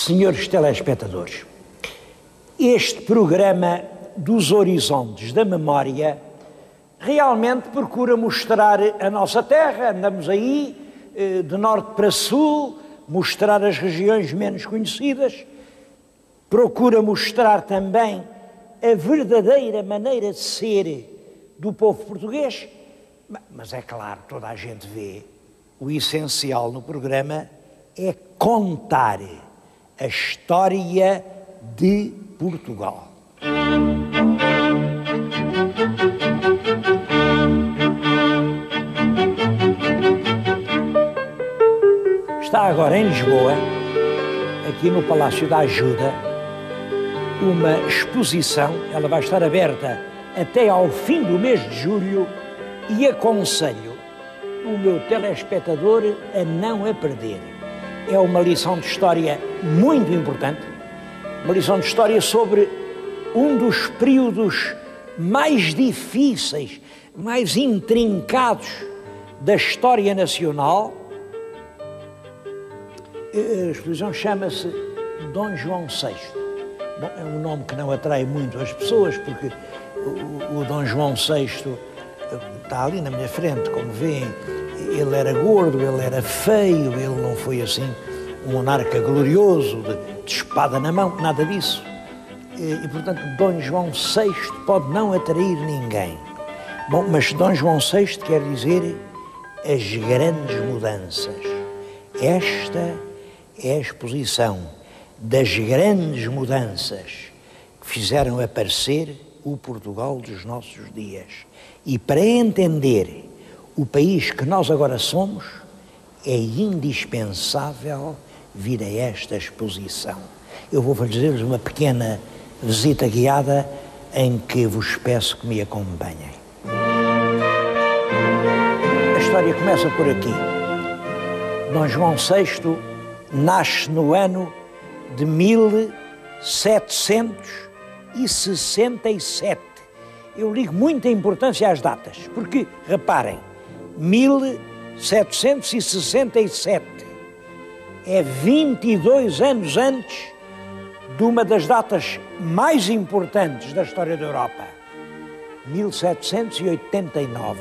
Senhores telespectadores, este programa dos Horizontes da Memória realmente procura mostrar a nossa terra. Andamos aí de norte para sul, mostrar as regiões menos conhecidas, procura mostrar também a verdadeira maneira de ser do povo português, mas é claro, toda a gente vê, o essencial no programa é contar a história de Portugal. Está agora em Lisboa, aqui no Palácio da Ajuda, uma exposição. Ela vai estar aberta até ao fim do mês de julho e aconselho o meu telespectador a não a perder. É uma lição de história muito importante, uma lição de história sobre um dos períodos mais difíceis, mais intrincados da história nacional. A exposição chama-se Dom João VI. Bom, é um nome que não atrai muito as pessoas, porque o Dom João VI está ali na minha frente, como veem. Ele era gordo, ele era feio, ele não foi assim um monarca glorioso, de espada na mão, nada disso. E, portanto, Dom João VI pode não atrair ninguém. Bom, mas Dom João VI quer dizer as grandes mudanças. Esta é a exposição das grandes mudanças que fizeram aparecer o Portugal dos nossos dias. E para entender o país que nós agora somos, é indispensável vir a esta exposição. Eu vou fazer-lhes uma pequena visita guiada em que vos peço que me acompanhem. A história começa por aqui. Dom João VI nasce no ano de 1767. Eu ligo muita importância às datas, porque, reparem, 1767 é 22 anos antes de uma das datas mais importantes da história da Europa, 1789.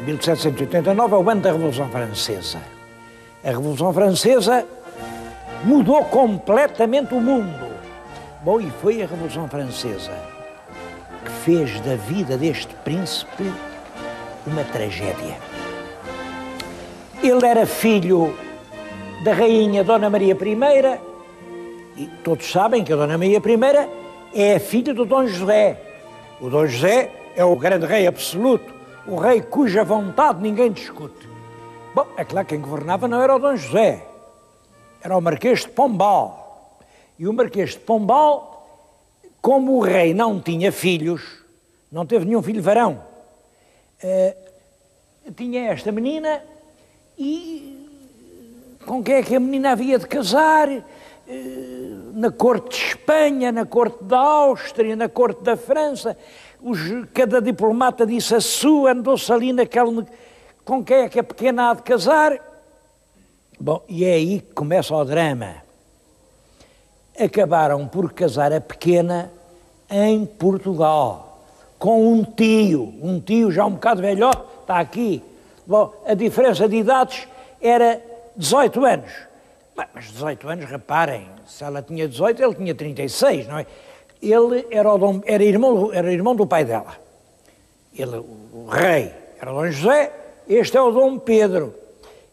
1789 é o ano da Revolução Francesa. A Revolução Francesa mudou completamente o mundo. Bom, e foi a Revolução Francesa que fez da vida deste príncipe uma tragédia. Ele era filho da rainha Dona Maria I, e todos sabem que a Dona Maria I é a filha do Dom José. O Dom José é o grande rei absoluto, o rei cuja vontade ninguém discute. Bom, é claro que quem governava não era o Dom José, era o Marquês de Pombal. E o Marquês de Pombal, como o rei não tinha filhos, não teve nenhum filho varão, tinha esta menina, e com quem é que a menina havia de casar? Na corte de Espanha, na corte da Áustria, na corte da França, cada diplomata disse a sua, andou-se ali naquela... Com quem é que a pequena há de casar? Bom, e é aí que começa o drama. Acabaram por casar a pequena em Portugal, com um tio já um bocado velhote, está aqui. Bom, a diferença de idades era 18 anos. Mas 18 anos, reparem, se ela tinha 18, ele tinha 36, não é? Ele era irmão do pai dela. Ele, o rei, era Dom José, este é o Dom Pedro.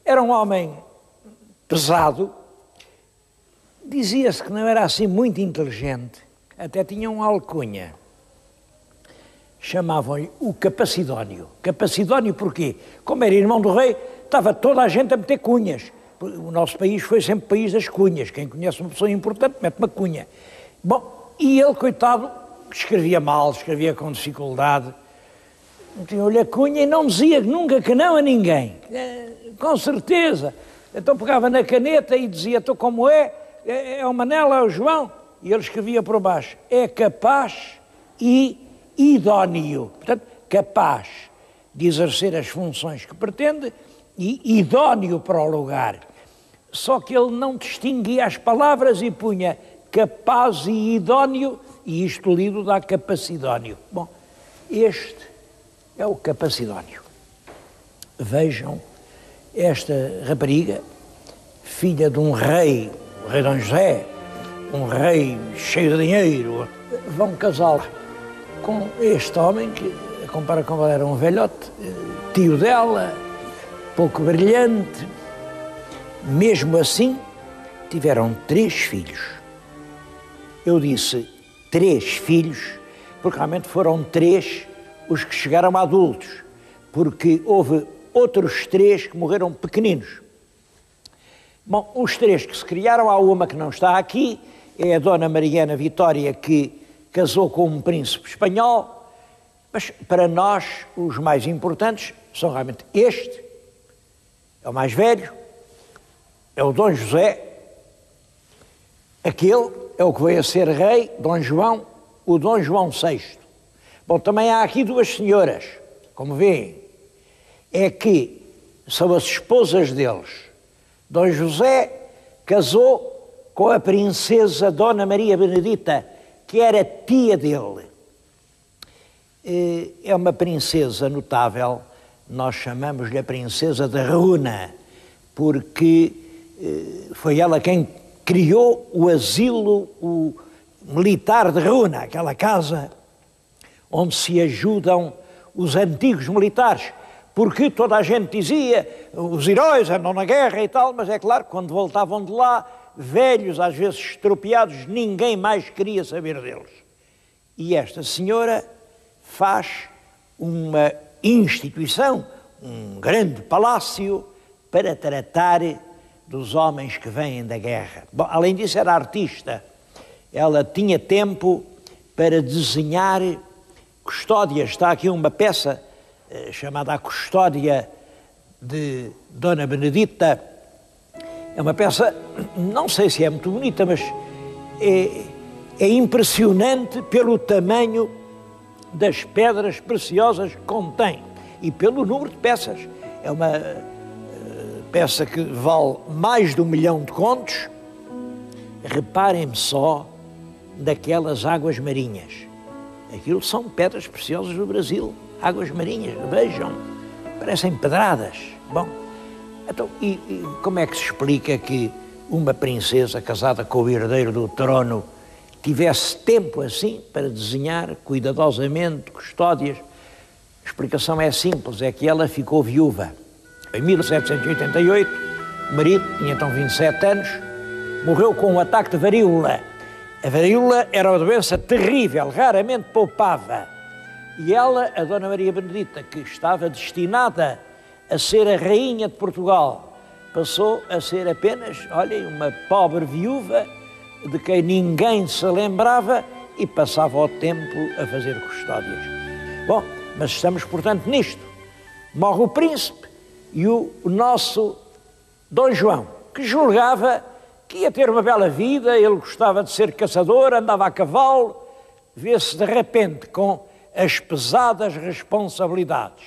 Era um homem pesado, dizia-se que não era assim muito inteligente, até tinha uma alcunha. Chamavam-lhe o Capacidónio. Capacidónio porquê? Como era irmão do rei, estava toda a gente a meter cunhas. O nosso país foi sempre país das cunhas. Quem conhece uma pessoa importante mete uma cunha. Bom, e ele, coitado, escrevia mal, escrevia com dificuldade, tinha-lhe a cunha e não dizia nunca que não a ninguém. Com certeza. Então pegava na caneta e dizia, então como é o Manela, é o João? E ele escrevia por baixo, é capaz e idóneo. Portanto, capaz de exercer as funções que pretende e idóneo para o lugar. só que ele não distinguia as palavras e punha capaz e idóneo, e isto lido dá capacidónio. Bom, este é o capacidónio. Vejam esta rapariga, filha de um rei, o rei Dom José, um rei cheio de dinheiro, vão casá-la com este homem que, compara com ela, era um velhote, tio dela, pouco brilhante. Mesmo assim, tiveram 3 filhos. Eu disse 3 filhos, porque realmente foram 3 os que chegaram a adultos, porque houve outros 3 que morreram pequeninos. Bom, os 3 que se criaram, há uma que não está aqui, é a Dona Mariana Vitória, que casou com um príncipe espanhol, mas para nós os mais importantes são realmente este, é o mais velho, é o Dom José, aquele é o que veio a ser rei, Dom João, o Dom João VI. Bom, também há aqui 2 senhoras, como veem, é que são as esposas deles. Dom José casou com a princesa Dona Maria Benedita, que era tia dele. É uma princesa notável, nós chamamos-lhe a princesa de Runa, porque foi ela quem criou o asilo militar de Runa, aquela casa onde se ajudam os antigos militares, porque toda a gente dizia, os heróis andam na guerra e tal, mas é claro, quando voltavam de lá, velhos, às vezes estropiados, ninguém mais queria saber deles. E esta senhora faz uma instituição, um grande palácio, para tratar dos homens que vêm da guerra. Bom, além disso, era artista. Ela tinha tempo para desenhar custódias. Está aqui uma peça chamada A Custódia de Dona Benedita. É uma peça, não sei se é muito bonita, mas é impressionante pelo tamanho das pedras preciosas que contém e pelo número de peças. É uma peça que vale mais de 1 milhão de contos. Reparem-me só daquelas águas marinhas. Aquilo são pedras preciosas do Brasil, águas marinhas, vejam, parecem pedradas. Bom, então, e como é que se explica que uma princesa casada com o herdeiro do trono tivesse tempo assim para desenhar cuidadosamente custódias? A explicação é simples, é que ela ficou viúva. Em 1788, o marido tinha então 27 anos, morreu com um ataque de varíola. A varíola era uma doença terrível, raramente poupava. E ela, a Dona Maria Benedita, que estava destinada a ser a rainha de Portugal, passou a ser apenas, olhem, uma pobre viúva de quem ninguém se lembrava e passava o tempo a fazer custódias. Bom, mas estamos, portanto, nisto. Morre o príncipe e o nosso Dom João, que julgava que ia ter uma bela vida, ele gostava de ser caçador, andava a cavalo, vê-se de repente com as pesadas responsabilidades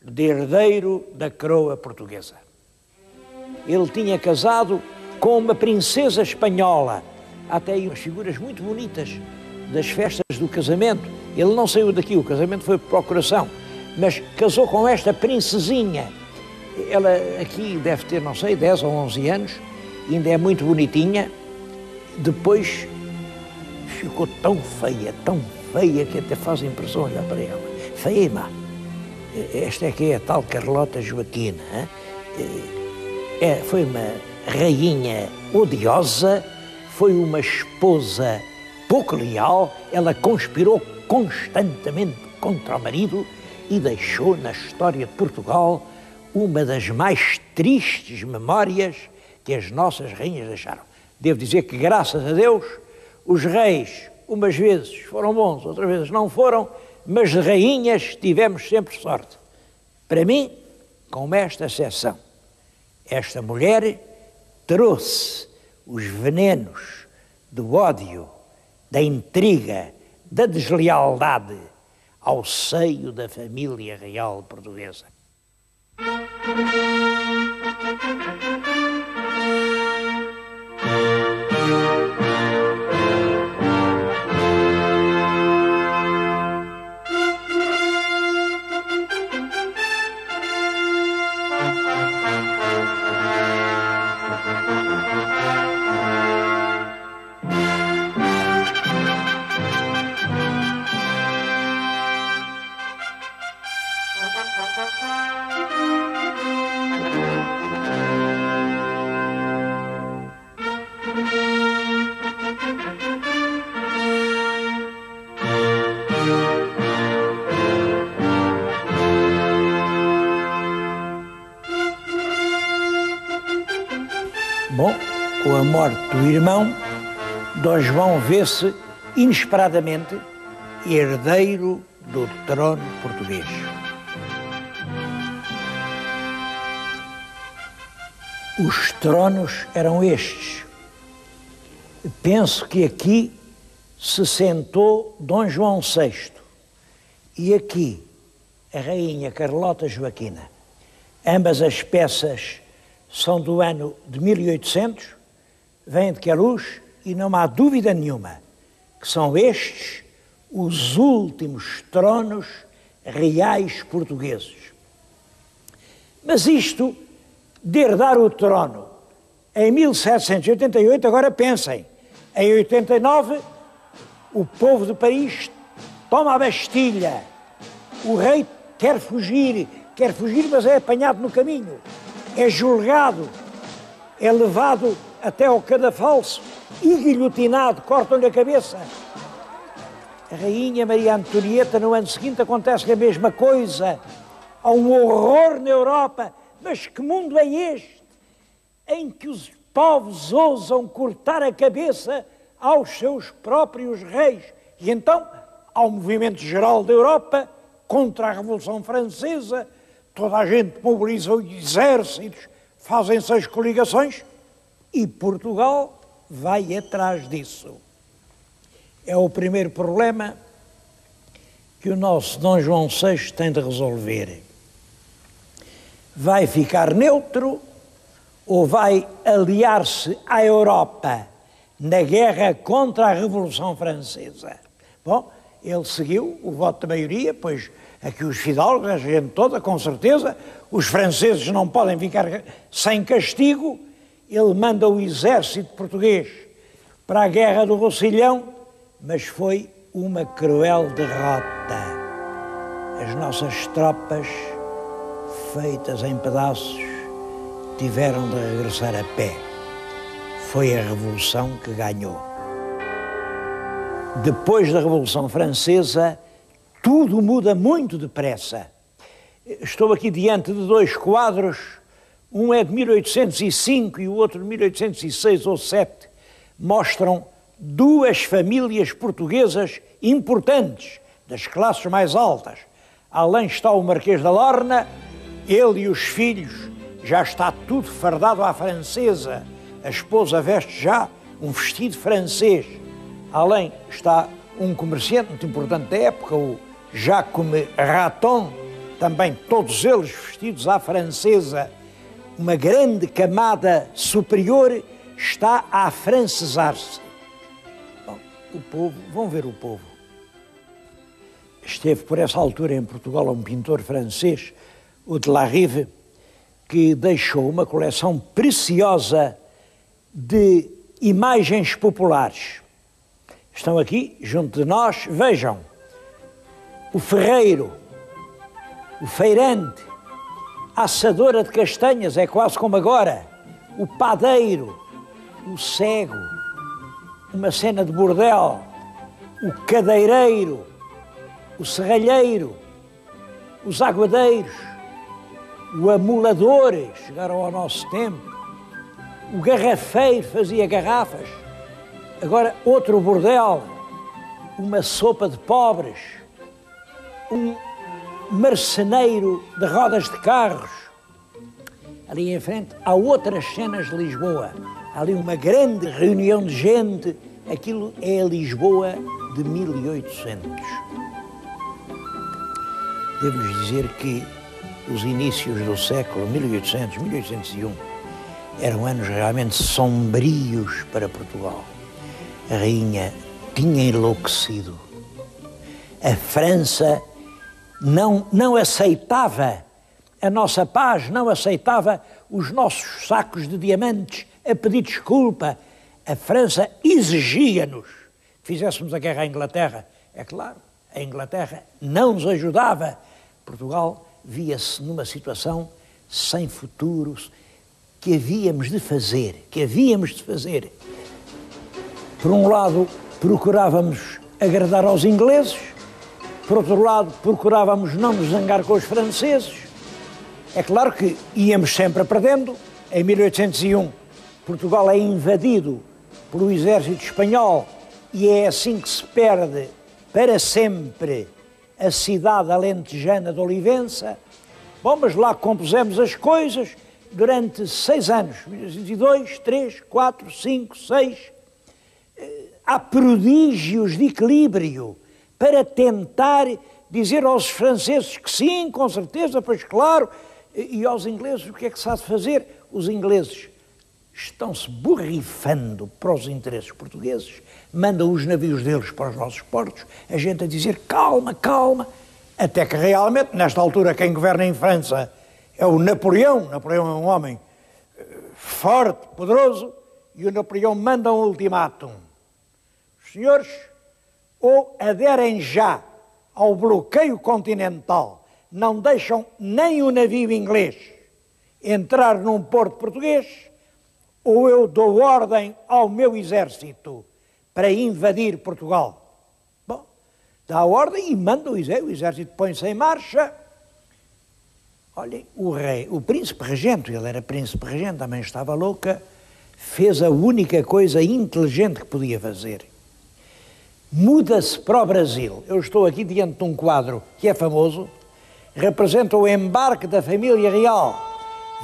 de herdeiro da coroa portuguesa. Ele tinha casado com uma princesa espanhola, há até aí umas figuras muito bonitas das festas do casamento. Ele não saiu daqui, o casamento foi por procuração, mas casou com esta princesinha. Ela aqui deve ter, não sei, 10 ou 11 anos, ainda é muito bonitinha. Depois ficou tão feia que até faz impressão olhar para ela. Feia e má. Esta é que é a tal Carlota Joaquina. Foi uma rainha odiosa, foi uma esposa pouco leal, ela conspirou constantemente contra o marido e deixou na história de Portugal uma das mais tristes memórias que as nossas rainhas deixaram. Devo dizer que, graças a Deus, os reis, umas vezes foram bons, outras vezes não foram, mas de rainhas tivemos sempre sorte. Para mim, com esta exceção, esta mulher trouxe os venenos do ódio, da intriga, da deslealdade ao seio da família real portuguesa. Bom, com a morte do irmão, Dom João vê-se inesperadamente herdeiro do trono português. Os tronos eram estes. Penso que aqui se sentou Dom João VI e aqui a rainha Carlota Joaquina. Ambas as peças são do ano de 1800, vêm de Queluz e não há dúvida nenhuma que são estes os últimos tronos reais portugueses. Mas isto de herdar o trono em 1788, agora pensem, em 89 o povo de Paris toma a Bastilha, o rei quer fugir, mas é apanhado no caminho, é julgado, é levado até ao cadafalso e guilhotinado, cortam-lhe a cabeça. A rainha Maria Antonieta, no ano seguinte, acontece a mesma coisa. Há um horror na Europa. Mas que mundo é este em que os povos ousam cortar a cabeça aos seus próprios reis? E então há um movimento geral da Europa contra a Revolução Francesa, toda a gente mobiliza os exércitos, fazem-se as coligações e Portugal vai atrás disso. É o primeiro problema que o nosso Dom João VI tem de resolver. Vai ficar neutro ou vai aliar-se à Europa na guerra contra a Revolução Francesa? Bom, ele seguiu o voto da maioria, pois aqui os fidalgos, a gente toda, com certeza, os franceses não podem ficar sem castigo. Ele manda o exército português para a guerra do Roussillon, mas foi uma cruel derrota. As nossas tropas, feitas em pedaços, tiveram de regressar a pé. Foi a Revolução que ganhou. Depois da Revolução Francesa, tudo muda muito depressa. Estou aqui diante de dois quadros, um é de 1805 e o outro de 1806 ou 7, mostram duas famílias portuguesas importantes, das classes mais altas. Além está o Marquês da Lorna, ele e os filhos, já está tudo fardado à francesa. A esposa veste já um vestido francês. Além está um comerciante muito importante da época, o Jacome Raton, também todos eles vestidos à francesa. Uma grande camada superior está a afrancesar-se. Bom, o povo, vão ver o povo. Esteve por essa altura em Portugal um pintor francês, o de La Rive, que deixou uma coleção preciosa de imagens populares. Estão aqui, junto de nós, vejam, o ferreiro, o feirante, a assadora de castanhas, é quase como agora, o padeiro, o cego, uma cena de bordel, o cadeireiro, o serralheiro, os aguadeiros, o amulador, chegaram ao nosso tempo, o garrafeiro fazia garrafas, agora outro bordel, uma sopa de pobres, um marceneiro de rodas de carros. Ali em frente há outras cenas de Lisboa, há ali uma grande reunião de gente, aquilo é a Lisboa de 1800. Devo-lhes dizer que os inícios do século 1800, 1801, eram anos realmente sombrios para Portugal. A rainha tinha enlouquecido. A França não aceitava a nossa paz, não aceitava os nossos sacos de diamantes a pedir desculpa. A França exigia-nos que fizéssemos a guerra à Inglaterra. É claro, a Inglaterra não nos ajudava Portugal via-se numa situação sem futuro, que havíamos de fazer. Por um lado, procurávamos agradar aos ingleses, por outro lado, procurávamos não nos zangar com os franceses. É claro que íamos sempre perdendo. Em 1801, Portugal é invadido pelo exército espanhol e é assim que se perde para sempre a cidade alentejana de Olivença. Bom, mas lá compusemos as coisas durante 6 anos, 1902, 3, 4, 5, 6. Há prodígios de equilíbrio para tentar dizer aos franceses que sim, com certeza, pois claro, e aos ingleses o que é que se há de fazer? Os ingleses estão-se borrifando para os interesses portugueses, mandam os navios deles para os nossos portos, a gente a dizer calma, calma, até que realmente, nesta altura, quem governa em França é o Napoleão. Napoleão é um homem forte, poderoso, e o Napoleão manda um ultimátum. Os senhores ou aderem já ao bloqueio continental, não deixam nem o navio inglês entrar num porto português, ou eu dou ordem ao meu exército para invadir Portugal. Bom, dá a ordem e manda o exército põe-se em marcha. Olhem, o rei, o príncipe regente, ele era príncipe regente, também estava louca, fez a única coisa inteligente que podia fazer. Muda-se para o Brasil. Eu estou aqui diante de um quadro que é famoso, representa o embarque da família real.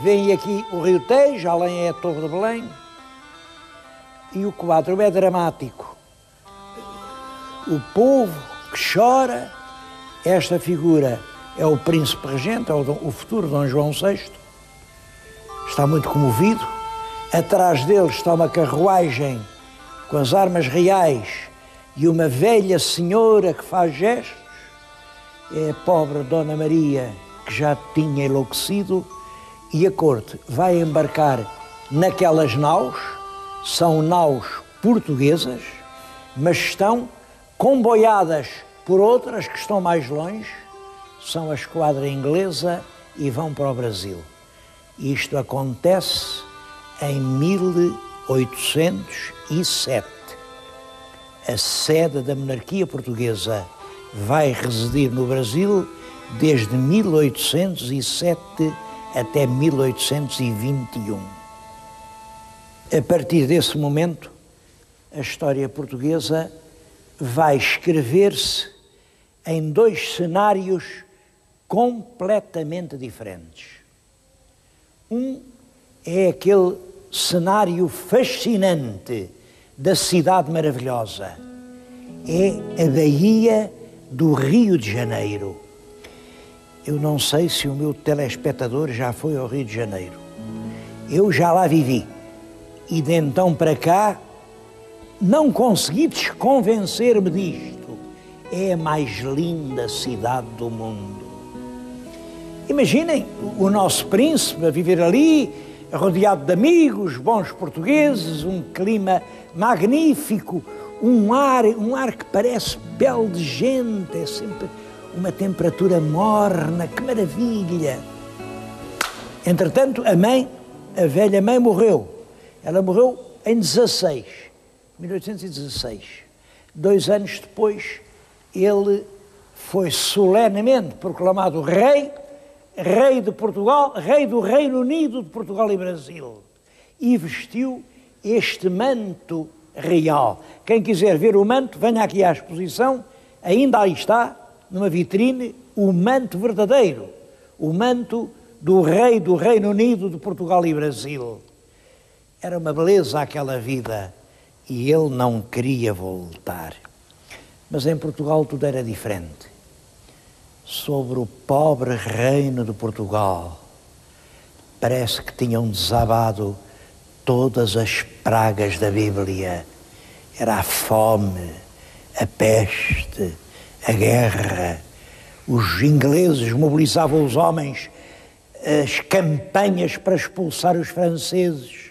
Vem aqui o Rio Tejo, além é a Torre de Belém, e o quadro é dramático. O povo que chora, esta figura é o príncipe regente, é o futuro Dom João VI, está muito comovido. Atrás dele está uma carruagem com as armas reais e uma velha senhora que faz gestos. É a pobre Dona Maria, que já tinha enlouquecido, e a corte vai embarcar naquelas naus, são naus portuguesas, mas estão comboiadas por outras que estão mais longe, são a esquadra inglesa e vão para o Brasil. Isto acontece em 1807. A sede da monarquia portuguesa vai residir no Brasil desde 1807 até 1821. A partir desse momento, a história portuguesa vai escrever-se em 2 cenários completamente diferentes. Um é aquele cenário fascinante da cidade maravilhosa. É a Baía do Rio de Janeiro. Eu não sei se o meu telespectador já foi ao Rio de Janeiro. Eu já lá vivi. E de então para cá, não consegui desconvencer-me disto. É a mais linda cidade do mundo. Imaginem o nosso príncipe a viver ali, rodeado de amigos, bons portugueses, um clima magnífico, um ar que parece belo de gente, é sempre uma temperatura morna, que maravilha. Entretanto, a velha mãe morreu. Ela morreu em 1816. 2 anos depois, ele foi solenemente proclamado rei de Portugal, rei do Reino Unido de Portugal e Brasil. E vestiu este manto real. Quem quiser ver o manto, venha aqui à exposição, ainda aí está, numa vitrine, o manto verdadeiro, o manto do rei do Reino Unido de Portugal e Brasil. Era uma beleza aquela vida e ele não queria voltar. Mas em Portugal tudo era diferente. Sobre o pobre reino de Portugal, parece que tinham desabado todas as pragas da Bíblia. Era a fome, a peste, a guerra. Os ingleses mobilizavam os homens, as campanhas para expulsar os franceses,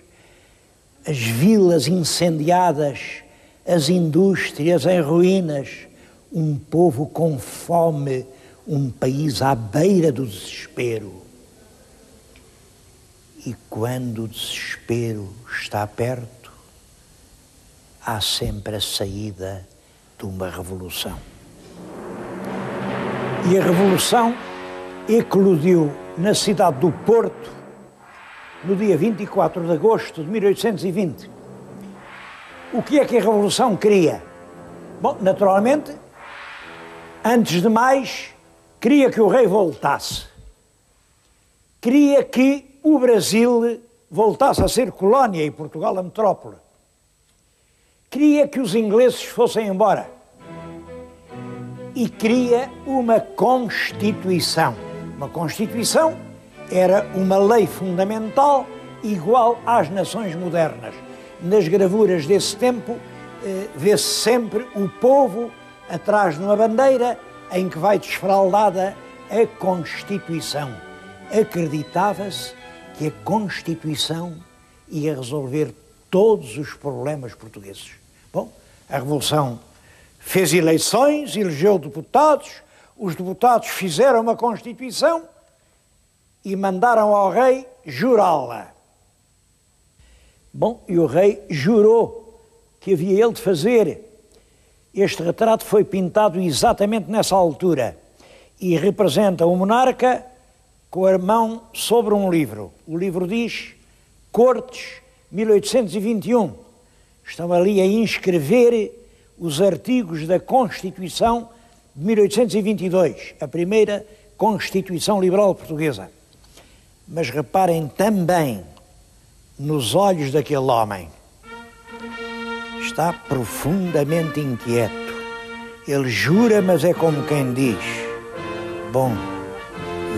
as vilas incendiadas, as indústrias em ruínas, um povo com fome, um país à beira do desespero. E quando o desespero está perto, há sempre a saída de uma revolução. E a revolução eclodiu na cidade do Porto no dia 24 de agosto de 1820. O que é que a revolução queria? Bom, naturalmente, antes de mais, queria que o rei voltasse. Queria que o Brasil voltasse a ser colónia e Portugal a metrópole. Queria que os ingleses fossem embora. E queria uma Constituição. Uma Constituição era uma lei fundamental igual às nações modernas. Nas gravuras desse tempo, vê-se sempre o povo atrás de uma bandeira em que vai desfraldada a Constituição. Acreditava-se que a Constituição ia resolver todos os problemas portugueses. Bom, a Revolução fez eleições, elegeu deputados, os deputados fizeram uma Constituição e mandaram ao rei jurá-la. Bom, e o rei jurou que havia ele de fazer. Este retrato foi pintado exatamente nessa altura e representa o monarca com a mão sobre um livro. O livro diz Cortes 1821. Estão ali a inscrever os artigos da Constituição de 1822, a primeira Constituição Liberal Portuguesa. Mas reparem também nos olhos daquele homem. Está profundamente inquieto. Ele jura, mas é como quem diz: bom,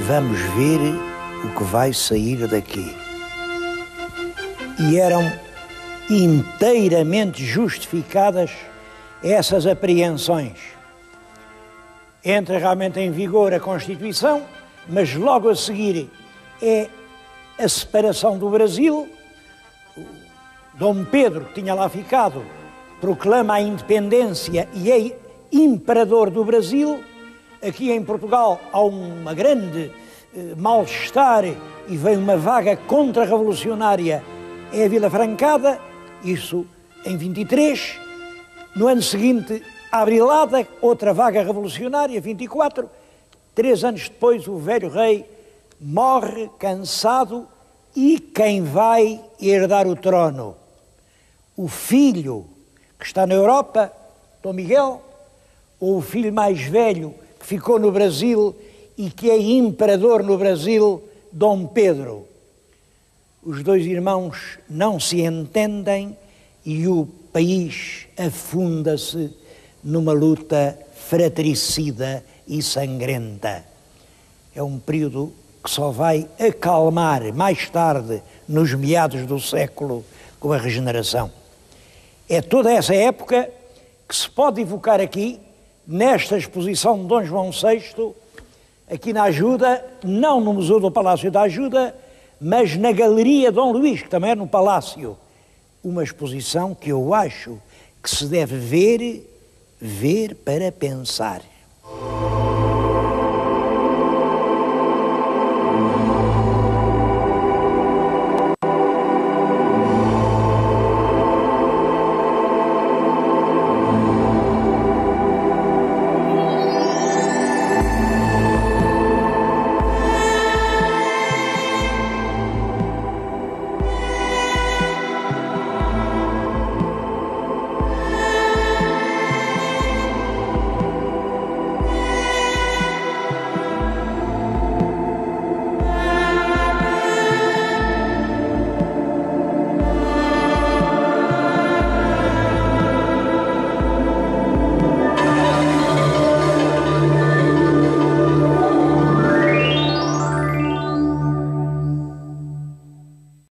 vamos ver o que vai sair daqui. E eram inteiramente justificadas essas apreensões. Entra realmente em vigor a Constituição, mas logo a seguir é a separação do Brasil. Dom Pedro, que tinha lá ficado, proclama a independência e é imperador do Brasil. Aqui em Portugal há uma grande mal-estar e vem uma vaga contra-revolucionária, é a Vila Francada, isso em 23. No ano seguinte, a Abrilada, outra vaga revolucionária, 24. 3 anos depois, o velho rei morre cansado e quem vai herdar o trono? O filho que está na Europa, Dom Miguel, ou o filho mais velho que ficou no Brasil e que é imperador no Brasil, Dom Pedro? Os dois irmãos não se entendem e o país afunda-se numa luta fratricida e sangrenta. É um período que só vai acalmar mais tarde, nos meados do século, com a regeneração. É toda essa época que se pode evocar aqui, nesta exposição de Dom João VI, aqui na Ajuda, não no Museu do Palácio da Ajuda, mas na Galeria Dom Luís, que também é no Palácio. Uma exposição que eu acho que se deve ver para pensar.